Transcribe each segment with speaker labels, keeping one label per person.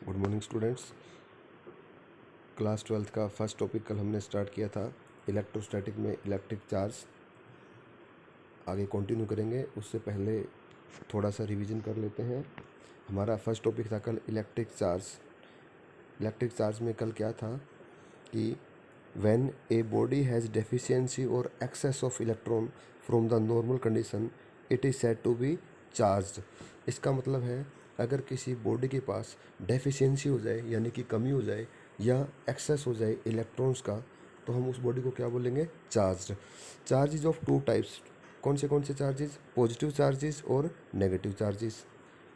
Speaker 1: Good morning students. Class 12th का first topic कल हमने स्टार्ट किया था इलेक्ट्रोस्टैटिक में इलेक्ट्रिक चार्ज। आगे कंटिन्यू करेंगे, उससे पहले थोड़ा सा रिवीजन कर लेते हैं। हमारा फर्स्ट टॉपिक था कल इलेक्ट्रिक चार्ज। इलेक्ट्रिक चार्ज में कल क्या था कि when a body has deficiency और excess of electron from the normal condition it is said to be charged. इसका मतलब है अगर किसी बॉडी के पास डेफिशिएंसी हो जाए यानी कि कमी हो जाए या एक्सेस हो जाए इलेक्ट्रॉन्स का, तो हम उस बॉडी को क्या बोलेंगे? Charged. Charges of two types. कौन से चार्जेस? पॉजिटिव चार्जेस और नेगेटिव चार्जेस।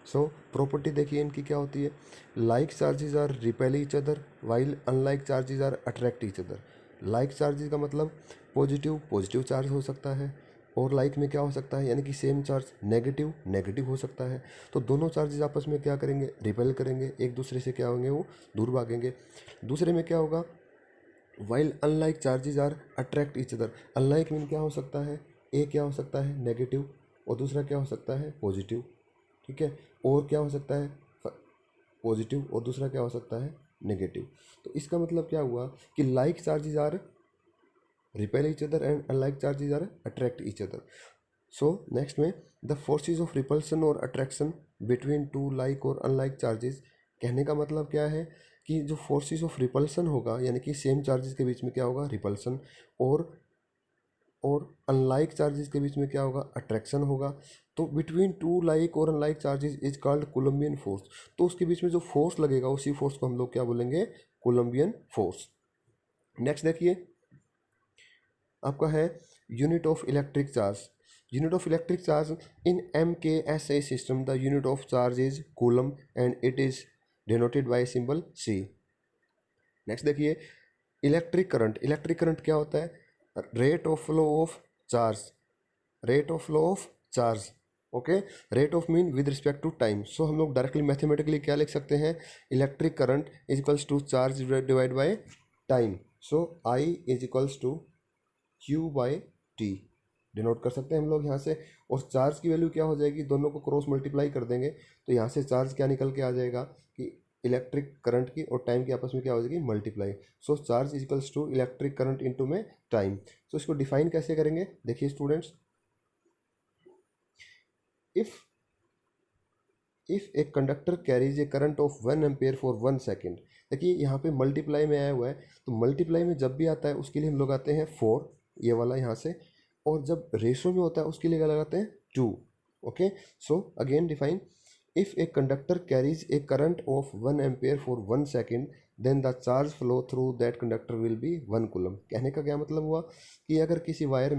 Speaker 1: सो प्रॉपर्टी देखिए इनकी क्या होती है। Like charges are repel each other while unlike charges are attract each other. Like charges का मतलब पॉजिटिव पॉजिटिव चार्ज हो सकता है, और लाइक में क्या हो सकता है यानी कि सेम चार्ज नेगेटिव नेगेटिव हो सकता है। तो दोनों चार्जेस आपस में क्या करेंगे? रिपेल करेंगे, एक दूसरे से क्या होंगे? वो दूर भागेंगे। दूसरे में क्या होगा? While unlike charges are attract each other. Unlike mean क्या हो सकता है? ए क्या हो सकता है? नेगेटिव, और दूसरा क्या हो सकता है? पॉजिटिव। ठीक है, और क्या हो सकता है? पॉजिटिव, और दूसरा क्या हो सकता है? नेगेटिव। तो इसका मतलब क्या हुआ कि like charges are repel each other and unlike charges are attract each other. So next में द फोर्सेज ऑफ रिपल्सन और अट्रैक्शन बिटवीन टू लाइक और अनलाइक चार्जेस। कहने का मतलब क्या है कि जो फोर्सेज ऑफ रिपल्सन होगा यानी कि सेम चार्जेस के बीच में क्या होगा? रिपल्सन। और अनलाइक चार्जेस के बीच में क्या होगा? अट्रैक्शन होगा। तो बिटवीन टू लाइक और unlike charges is called Columbian force. तो उसके बीच में जो फोर्स लगेगा उसी फोर्स को हम लोग क्या बोलेंगे? Columbian force. नेक्स्ट देखिए, आपका है unit of electric charge. Unit of electric charge in MKSA system the unit of charge is coulomb and it is denoted by symbol C। Next देखिए, इलेक्ट्रिक करंट। इलेक्ट्रिक करंट क्या होता है? Rate of flow of charge. Rate of flow of charge. Okay, rate of mean with respect to time. So हम लोग directly mathematically क्या लिख सकते हैं? Electric current is equals to charge divide by time. So I is equals to Q/T denote कर सकते हैं हम लोग यहाँ से। और चार्ज की वैल्यू क्या हो जाएगी? दोनों को क्रॉस मल्टीप्लाई कर देंगे तो यहाँ से चार्ज क्या निकल के आ जाएगा कि इलेक्ट्रिक करंट की और टाइम की आपस में क्या हो जाएगी? Multiply. So charge is equals to electric current into में टाइम। सो इसको डिफाइन कैसे करेंगे? देखिए students, if a conductor carries a current of 1 ampere for 1 second. देखिए यहाँ पे मल्टीप्लाई में आया हुआ है, तो मल्टीप्लाई में जब भी आता है उसके लिए हम लोग आते हैं 4, ये वाला यहाँ से। और जब रेशो में होता है उसके लिए क्या लगाते हैं? 2। Okay, so again define, if a conductor carries a current of 1 ampere for 1 second then the charge flow through that conductor will be 1 coulomb. कहने का क्या मतलब हुआ कि अगर किसी वायर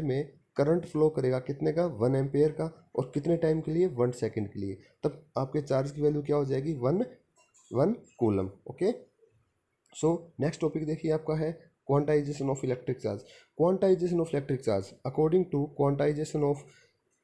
Speaker 1: में करंट फ्लो करेगा कितने का? 1 एम्पेयर का, और कितने टाइम के लिए? 1 सेकेंड के लिए, तब आपके चार्ज की वैल्यू क्या हो जाएगी? 1 coulomb. Okay, so next topic देखिए, आपका है quantisation of electric charge. Quantisation of electric charge, according to quantisation of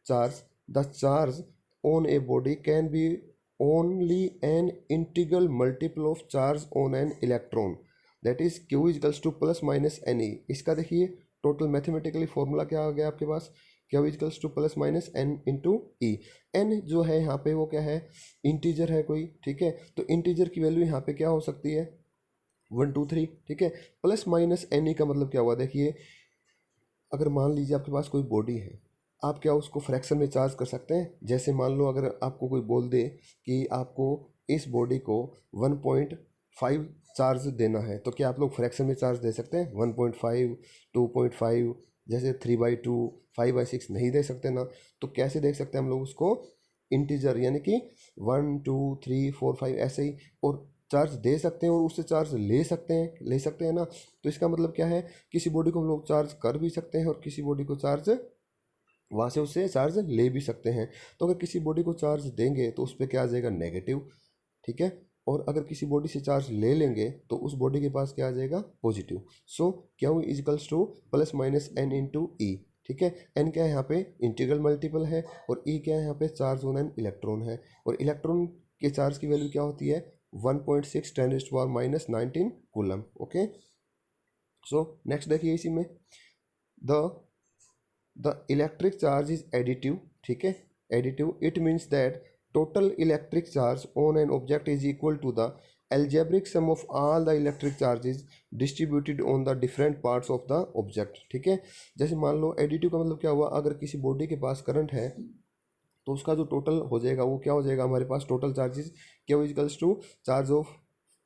Speaker 1: charge the charge on a body can be only an integral multiple of charge on an electron, that is Q equals to plus minus NE। इसका देखिए total mathematically formula क्या आ गया आपके पास? Q equals to plus minus N into E। N जो है यहाँ पे वो क्या है? इंटीजर है कोई, ठीक है। तो इंटीजर की वैल्यू यहाँ पे क्या हो सकती है? 1 2 3, ठीक है। प्लस माइनस NE का मतलब क्या हुआ? देखिए, अगर मान लीजिए आपके पास कोई बॉडी है, आप क्या उसको फ्रैक्शन में चार्ज कर सकते हैं? जैसे मान लो अगर आपको कोई बोल दे कि आपको इस बॉडी को 1.5 चार्ज देना है, तो क्या आप लोग फ्रैक्शन में चार्ज दे सकते हैं? 1.5, 2.5, जैसे 3/2, 5/6 नहीं दे सकते ना। तो कैसे देख सकते हैं हम लोग उसको? इंटीजर यानी कि 1 2 3 4 5 ऐसे ही, और चार्ज दे सकते हैं और उससे चार्ज ले सकते हैं ना। तो इसका मतलब क्या है? किसी बॉडी को हम लोग चार्ज कर भी सकते हैं और किसी बॉडी को चार्ज वहाँ से उससे चार्ज ले भी सकते हैं। तो अगर किसी बॉडी को चार्ज देंगे तो उस पर क्या आ जाएगा? नेगेटिव, ठीक है। और अगर किसी बॉडी से चार्ज ले लेंगे तो उस बॉडी के पास क्या आ जाएगा? Positive. So Q equals to plus minus N into e, ठीक है। एन क्या है यहाँ पे? इंटीग्रल मल्टीपल है, और ई क्या है यहाँ पे? चार्ज ऑन एन इलेक्ट्रॉन है। और इलेक्ट्रॉन के चार्ज की वैल्यू क्या होती है? 1.6 10⁻⁹ कूलम। ओके, सो नेक्स्ट देखिए इसी में, the electric charge is additive, ठीक है। Additive it means that total electric charge on an object is equal to the algebraic sum of all the electric charges distributed on the different parts of the object। ठीक है, जैसे मान लो additive का मतलब क्या हुआ, अगर किसी बॉडी के पास करंट है तो उसका जो टोटल हो जाएगा वो क्या हो जाएगा हमारे पास, total charges Q equals to charge of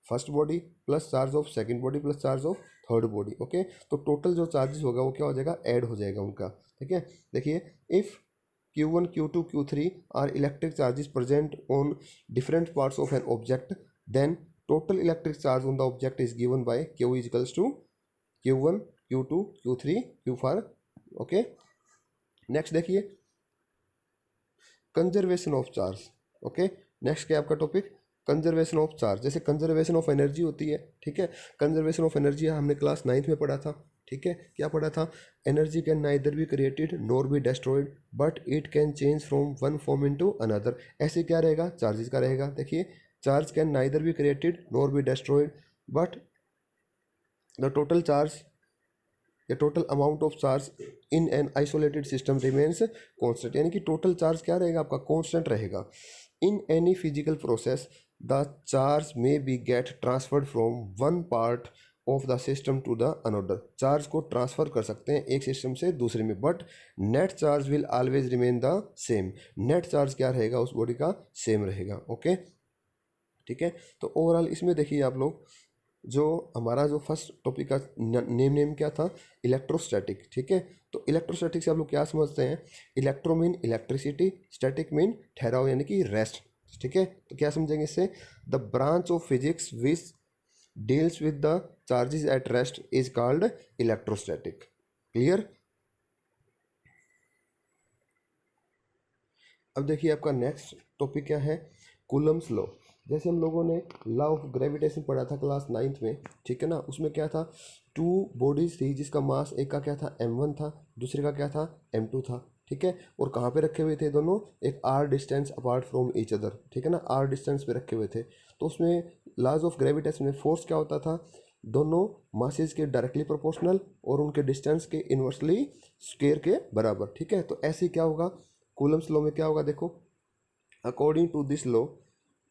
Speaker 1: first body plus charge of second body plus charge of third body. Okay, तो टोटल जो चार्जेस होगा वो क्या हो जाएगा, ऐड हो जाएगा उनका। ठीक है, देखिए if Q1 Q2 Q3 are electric charges present on different parts of an object, then total electric charge on the object is given by Q equals to Q1 Q2 Q3 Q4। Okay, next देखिए conservation of charge. Okay, next क्या आपका topic, conservation of charge. जैसे conservation of energy होती है, ठीक है, conservation of energy हमने class 9th में पढ़ा था। ठीक है, क्या पढ़ा था, energy can neither be created nor be destroyed but it can change from one form into another. ऐसे क्या रहेगा, चार्जेस का रहेगा। देखिए charge can neither be created nor be destroyed but the total charge या total amount of charge in an isolated system remains constant, यानी कि total charge क्या रहेगा आपका, कॉन्स्टेंट रहेगा। In any physical process the charge may be get transferred from one part of the system to the another. Charge को transfer कर सकते हैं एक सिस्टम से दूसरे में, but net charge will always remain the same. Net charge क्या रहेगा उस बॉडी का, सेम रहेगा। ओके, ठीक है, तो ओवरऑल इसमें देखिए आप लोग, जो हमारा जो फर्स्ट टॉपिक का नेम क्या था, इलेक्ट्रोस्टैटिक। ठीक है, तो इलेक्ट्रोस्टैटिक से आप लोग क्या समझते हैं, electro mean electricity, static mean ठहराव यानी कि रेस्ट। ठीक है, तो क्या समझेंगे इससे, the branch of physics which deals with the charges at rest is called electrostatic. Clear. अब देखिए आपका नेक्स्ट टॉपिक क्या है, कूलम्स लॉ। जैसे हम लोगों ने लॉ ऑफ ग्रेविटेशन पढ़ा था क्लास 9th में, ठीक है ना, उसमें क्या था, टू बॉडीज थी जिसका मास, एक का क्या था m1 था, दूसरे का क्या था m2 था। ठीक है, और कहाँ पे रखे हुए थे दोनों, एक r distance apart from each other. ठीक है ना, r डिस्टेंस पे रखे हुए थे। तो उसमें लॉज ऑफ ग्रेविटेशन में फोर्स क्या होता था, दोनों मासेज के डायरेक्टली प्रोपोर्शनल और उनके डिस्टेंस के इन्वर्सली स्क्वायर के बराबर। ठीक है, तो ऐसे क्या होगा, कूलम्स लॉ में क्या होगा, देखो according to this law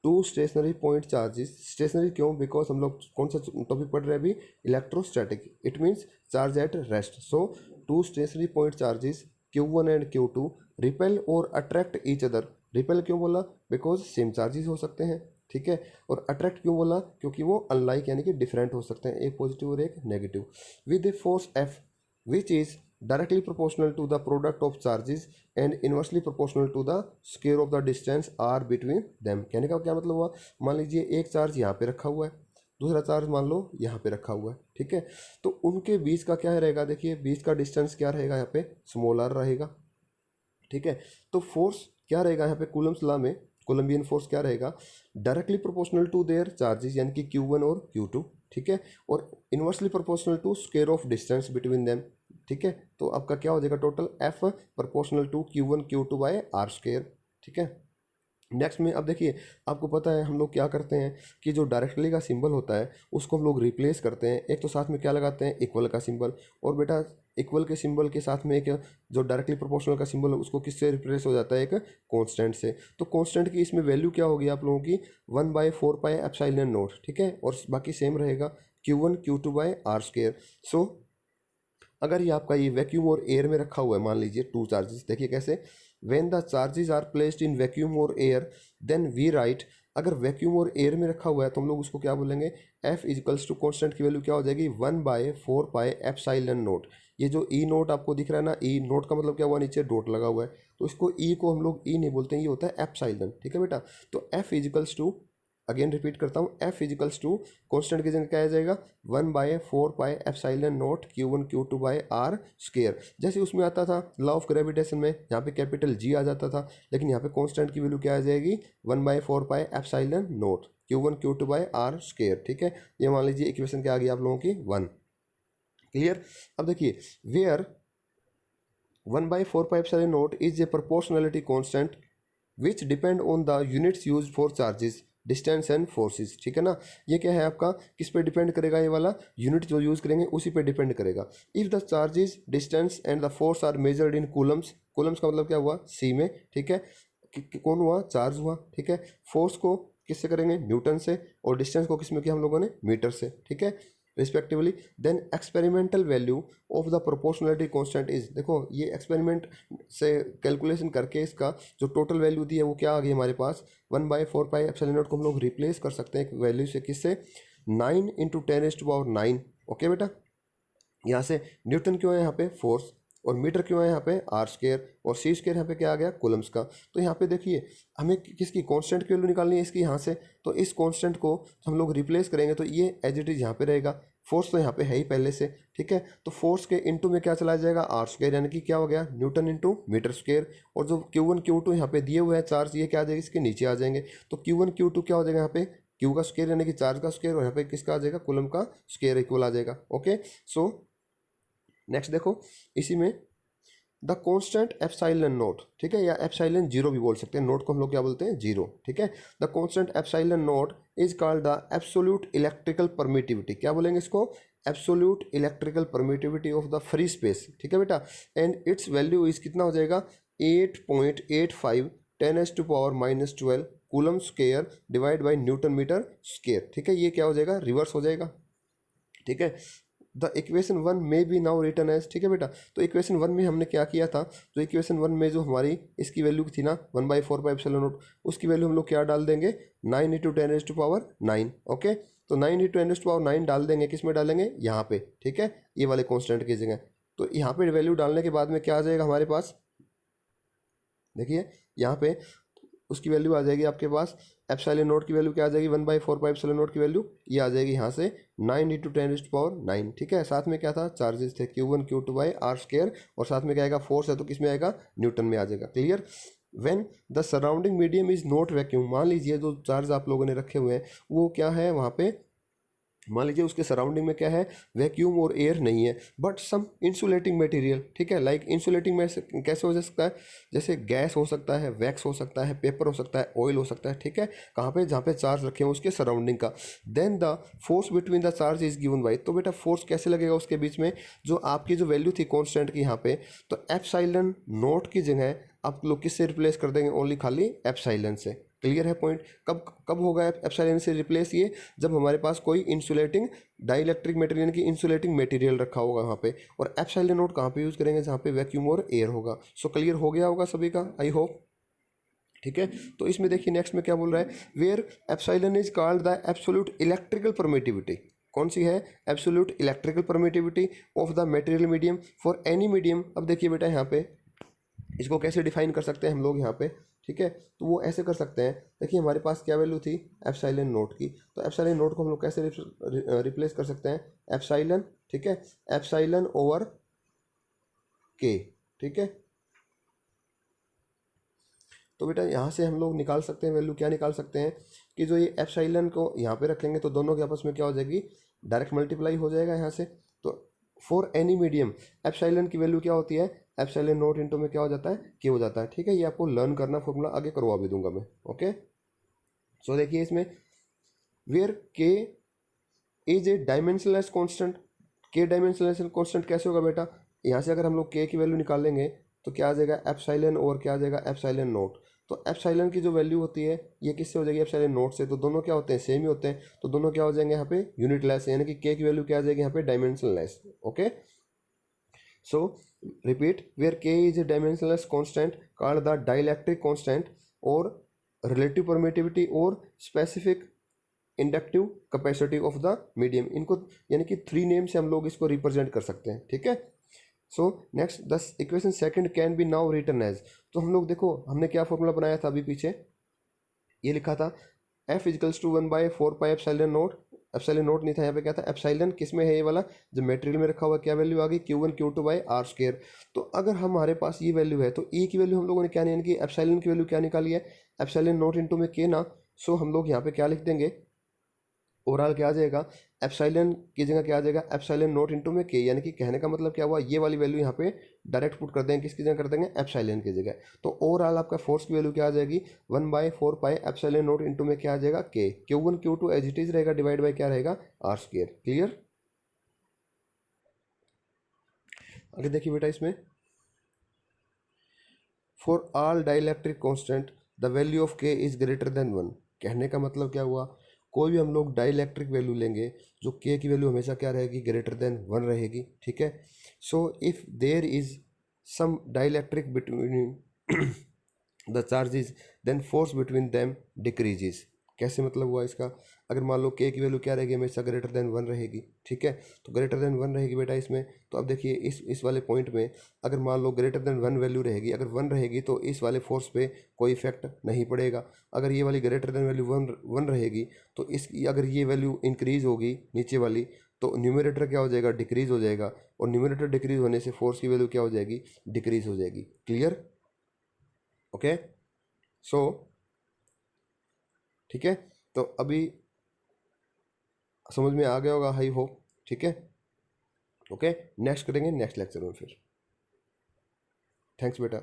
Speaker 1: two stationary point charges, stationary क्यों, बिकॉज हम लोग कौन सा टॉपिक पढ़ रहे हैं अभी, electrostatic, it means charge at rest. So two stationary point charges Q1 and Q2 repel और अट्रैक्ट ईच अदर। रिपेल क्यों बोला, बिकॉज सेम चार्जेस हो सकते हैं। ठीक है, और अट्रैक्ट क्यों बोला, क्योंकि वो अनलाइक यानी कि डिफरेंट हो सकते हैं, एक पॉजिटिव और एक negative, with a force F which is directly proportional to the product of charges and inversely proportional to the square of the distance r between them। कहने का क्या मतलब हुआ, मान लीजिए एक चार्ज यहाँ पे रखा हुआ है, दूसरा चार्ज मान लो यहाँ पे रखा हुआ है। ठीक है, तो उनके बीच का क्या रहेगा, देखिए बीच का डिस्टेंस क्या रहेगा, यहाँ पे स्मॉल r रहेगा। ठीक है, तो फोर्स क्या रहेगा यहाँ पे कूलम्स लॉ में, कोलम्बियन फोर्स क्या रहेगा, directly proportional to their charges यानी कि Q1 और Q2। ठीक है, और inversely proportional to square of distance between them. ठीक है, तो आपका क्या हो जाएगा, total F proportional to Q1 Q2 by R square. ठीक है, नेक्स्ट में अब देखिए आपको पता है हम लोग क्या करते हैं कि जो डायरेक्टली का सिंबल होता है उसको हम लोग रिप्लेस करते हैं, एक तो साथ में क्या लगाते हैं, इक्वल का सिंबल, और बेटा इक्वल के सिंबल के साथ में एक जो डायरेक्टली प्रोपोर्शनल का सिंबल है उसको किससे रिप्लेस हो जाता है, एक कांस्टेंट से। तो कांस्टेंट की इसमें वैल्यू क्या होगी आप लोगों की, 1/4πε0। ठीक है, और बाकी सेम रहेगा Q1 Q2 by R square. सो अगर ये आपका ये वैक्यूम और एयर में रखा हुआ है, मान लीजिए टू चार्जेस, देखिए कैसे, when the charges are placed in vacuum और एयर देन वी राइट, अगर वैक्यूम और एयर में रखा हुआ है तो हम लोग उसको क्या बोलेंगे, F इजिकल्स टू कॉन्स्टेंट की वैल्यू क्या हो जाएगी, 1/4πε0। ये जो ई नोट आपको दिख रहा है ना, ई नोट का मतलब क्या हुआ, नीचे डॉट लगा हुआ है, तो इसको ई को हम लोग ई नहीं बोलते हैं, ये होता है एप्साइलन। ठीक है बेटा, तो F equals to, again repeat करता हूँ, F इजिकल्स टू कॉन्स्टेंट की जगह क्या आ जाएगा, 1/4πε0 Q1 Q2 by R square. जैसे उसमें आता था लॉ ऑफ ग्रेविटेशन में, यहाँ पे कैपिटल G आ जाता था, लेकिन यहाँ पे कॉन्स्टेंट की वैल्यू क्या आ जाएगी, 1/4πε0 Q1 Q2 by R square. ठीक है, ये मान लीजिए इक्वेशन क्या आ गई आप लोगों की 1। क्लियर। अब देखिए where 1/4πε0 is a proportionality constant which depend on the units use for charges distance and forces. ठीक है ना, ये क्या है आपका, किस पे डिपेंड करेगा, ये वाला यूनिट जो यूज़ करेंगे उसी पे डिपेंड करेगा। If the charges distance and the force are measured in coulombs, coulombs का मतलब क्या हुआ, सी में। ठीक है, कौन हुआ, चार्ज हुआ, ठीक है। फोर्स को किससे करेंगे, न्यूटन से, और डिस्टेंस को किस में किया हम लोगों ने, मीटर से, ठीक है, respectively. Then experimental value of the proportionality constant is, देखो ये एक्सपेरिमेंट से कैलकुलेशन करके इसका जो टोटल वैल्यू दी है वो क्या आ गई हमारे पास, 1/4πε0 को हम लोग रिप्लेस कर सकते हैं एक वैल्यू से, किससे, 9 × 10⁹ ओके बेटा। यहाँ से न्यूटन क्यों है यहाँ पे, फोर्स, और मीटर क्यों है यहाँ पे, r², और c² यहाँ पे क्या आ गया, कूलम्स का। तो यहाँ पे देखिए हमें किसकी, कांस्टेंट की वैल्यू निकालनी है इसकी यहाँ से, तो इस कांस्टेंट को हम लोग रिप्लेस करेंगे तो ये एज इट इज यहाँ पे रहेगा। फोर्स तो यहाँ पे है ही पहले से, ठीक है, तो फोर्स के इनटू में क्या चला जाएगा, r², यानी कि क्या हो गया, न्यूटन इंटू मीटर स्क्वेयर, और जो Q1 Q2 यहाँ पे दिए हुए हैं चार्ज, ये क्या आ जाएगा, इसके नीचे आ जाएंगे। तो Q1 Q2 क्या हो जाएगा यहाँ पे, क्यू का स्क्वायर यानी कि चार्ज का स्क्वायर, और यहाँ पे किसका आ जाएगा, कूलम का स्क्वायर इक्वल आ जाएगा। ओके, सो नेक्स्ट देखो इसी में द कॉन्स्टेंट एप्साइलन नोट, ठीक है, या एप्साइलन जीरो भी बोल सकते हैं, नोट को हम लोग क्या बोलते हैं, जीरो, ठीक है। The constant epsilon note is called the absolute electrical permittivity, क्या बोलेंगे इसको, absolute electrical permittivity of the free space, ठीक है बेटा। एंड इट्स वैल्यू इज कितना हो जाएगा, 8.85 10⁻⁻12 coulomb square divide by newton metre square, ठीक है। ये क्या हो जाएगा, रिवर्स हो जाएगा, ठीक है। द इक्वेशन 1 में बी नाउ रिटर्न एज, ठीक है बेटा। तो इक्वेशन 1 में हमने क्या किया था, तो इक्वेशन 1 में जो हमारी इसकी वैल्यू थी ना 1/4πε0, उसकी वैल्यू हम लोग क्या डाल देंगे, 9 × 10⁹ ओके। तो 9 × 10⁹ डाल देंगे, किस में डालेंगे, यहाँ पे, ठीक है, ये वाले कॉन्स्टेंट की जगह। तो यहाँ पे वैल्यू डालने के बाद में क्या आ जाएगा हमारे पास, देखिए यहाँ पे उसकी वैल्यू आ जाएगी आपके पास, एप्सिलॉन नोट की वैल्यू क्या आ जाएगी, 1/4πε0 की वैल्यू ये आ जाएगी यहाँ से 9 × 10⁹, ठीक है। साथ में क्या था, चार्जेस थे Q1 Q2/r², और साथ में क्या आएगा, फोर्स है तो किस में आएगा, न्यूटन में आ जाएगा, clear. When the surrounding medium is not vacuum, मान लीजिए जो चार्ज आप लोगों ने रखे हुए हैं वो क्या है वहाँ पे, मान लीजिए उसके सराउंडिंग में क्या है, वैक्यूम और एयर नहीं है, बट सम इंसुलेटिंग मटेरियल, ठीक है। लाइक इंसुलेटिंग में कैसे हो सकता है, जैसे गैस हो सकता है, वैक्स हो सकता है, पेपर हो सकता है, ऑयल हो सकता है, ठीक है, कहाँ पे, जहाँ पे चार्ज रखे हुए उसके सराउंडिंग का। Then the force between the charge is given by, तो बेटा फोर्स कैसे लगेगा उसके बीच में, जो आपकी जो वैल्यू थी कॉन्स्टेंट की यहाँ पे, तो एप्सिलॉन नोट की जगह आप लोग किससे रिप्लेस कर देंगे, ओनली खाली एप्सिलॉन से, क्लियर है पॉइंट। कब कब होगा एप्सिलॉन से रिप्लेस ये, जब हमारे पास कोई इंसुलेटिंग डाइलेक्ट्रिक मटेरियल की इंसुलेटिंग मटेरियल रखा होगा वहाँ पे, और एप्सिलॉन नोट कहाँ पे यूज़ करेंगे, जहाँ पे वैक्यूम और एयर होगा। सो क्लियर हो गया होगा सभी का, आई होप, ठीक है। तो इसमें देखिए नेक्स्ट में क्या बोल रहा है, where epsilon is called the absolute electrical permittivity, कौन सी है, absolute electrical permittivity of the material medium for any medium. अब देखिए बेटा यहाँ पे इसको कैसे डिफाइन कर सकते हैं हम लोग यहाँ पे, ठीक है, तो वो ऐसे कर सकते हैं, देखिए हमारे पास क्या वैल्यू थी एप्सिलॉन नोट की, तो एप्सिलॉन नोट को हम लोग कैसे रिप्लेस कर सकते हैं, एप्सिलॉन, ठीक है, एप्सिलॉन ओवर के, ठीक है। तो बेटा यहाँ से हम लोग निकाल सकते हैं वैल्यू, क्या निकाल सकते हैं कि जो ये एप्सिलॉन को यहाँ पे रखेंगे तो दोनों के आपस में क्या हो जाएगी, डायरेक्ट मल्टीप्लाई हो जाएगा यहाँ से। तो फॉर एनी मीडियम एप्सिलॉन की वैल्यू क्या होती है, एप्सिलॉन नोट इनटू में क्या हो जाता है, के हो जाता है, ठीक है। ये आपको लर्न करना, फॉर्मूला आगे करवा भी दूंगा मैं, ओके। सो देखिए इसमें where K is a dimensionless constant, के डायमेंशनलेस कांस्टेंट कैसे होगा बेटा, यहाँ से अगर हम लोग के की वैल्यू निकालेंगे तो क्या आ जाएगा, एप्सिलॉन और क्या आ जाएगा, एप्सिलॉन नोट। तो एप्सिलॉन की जो वैल्यू होती है ये किससे हो जाएगी, एप्सिलॉन नोट से, तो दोनों क्या होते हैं, सेम ही होते हैं, तो दोनों क्या हो जाएंगे यहाँ पे यूनिट लेस, यानी कि के की वैल्यू क्या आ जाएगी यहाँ पे, dimensionless, okay. So repeat, where K is a dimensionless constant called the dielectric constant, और रिलेटिव परमिटिविटी और specific inductive capacity of the medium, इनको यानी कि 3 नेम से हम लोग इसको रिप्रेजेंट कर सकते हैं, ठीक है। So next the equation second can be now written as, तो हम लोग देखो हमने क्या फॉर्मूला बनाया था अभी पीछे, ये लिखा था F equals to 1/4π epsilon naught, epsilon naught नहीं था यहाँ पे, क्या था एप्सिलॉन, किस में है ये वाला, जो मटेरियल में रखा हुआ, क्या वैल्यू आ गई, Q1 Q2/r²। तो अगर हमारे पास ये वैल्यू है तो E की वैल्यू हम लोगों ने क्या नहीं, यानी कि एप्सिलॉन की वैल्यू क्या निकाली है, एप्सिलॉन नोट इनटू में के ना। सो हम लोग यहाँ पे क्या लिख देंगे, ओवरऑल क्या आ जाएगा, एप्सिलॉन की जगह क्या आ जाएगा, एप्सिलॉन नोट इनटू में के, यानी कि कहने का मतलब क्या हुआ, ये वाली वैल्यू यहाँ पे डायरेक्ट पुट कर देंगे, किसकी जगह कर देंगे, एप्सिलॉन की जगह। तो ओवरऑल आपका फोर्स की वैल्यू क्या आ जाएगी, 1/4π एप्सिलॉन नोट इनटू में क्या आ जाएगा, K, Q1 Q2 as it is रहेगा, डिवाइड बाई क्या रहेगा, r², क्लियर। आगे देखिए बेटा इसमें, for all dielectric constant the value of K is greater than 1। कहने का मतलब क्या हुआ, कोई भी हम लोग डाइलेक्ट्रिक वैल्यू लेंगे जो के की वैल्यू हमेशा क्या रहेगी, ग्रेटर देन 1 रहेगी, ठीक है। So if there is some dielectric between the charges then force between them decreases. कैसे मतलब हुआ इसका, अगर मान लो के की वैल्यू क्या रहेगी, हमेशा ग्रेटर देन 1 रहेगी, ठीक है। तो ग्रेटर देन 1 रहेगी बेटा इसमें, तो अब देखिए इस वाले पॉइंट में अगर मान लो ग्रेटर देन 1 वैल्यू रहेगी, अगर 1 रहेगी तो इस वाले फोर्स पे कोई इफेक्ट नहीं पड़ेगा। अगर ये वाली ग्रेटर देन वैल्यू 1 रहेगी तो इसकी अगर ये वैल्यू इंक्रीज होगी नीचे वाली, तो न्यूमरेटर क्या हो जाएगा, डिक्रीज हो जाएगा, और न्यूमरेटर डिक्रीज होने से फोर्स की वैल्यू क्या हो जाएगी, डिक्रीज हो जाएगी। Clear, okay. सो ठीक है, तो अभी समझ में आ गया होगा, आई होप, ठीक है। ओके, नेक्स्ट करेंगे नेक्स्ट लेक्चर में फिर। थैंक्स बेटा।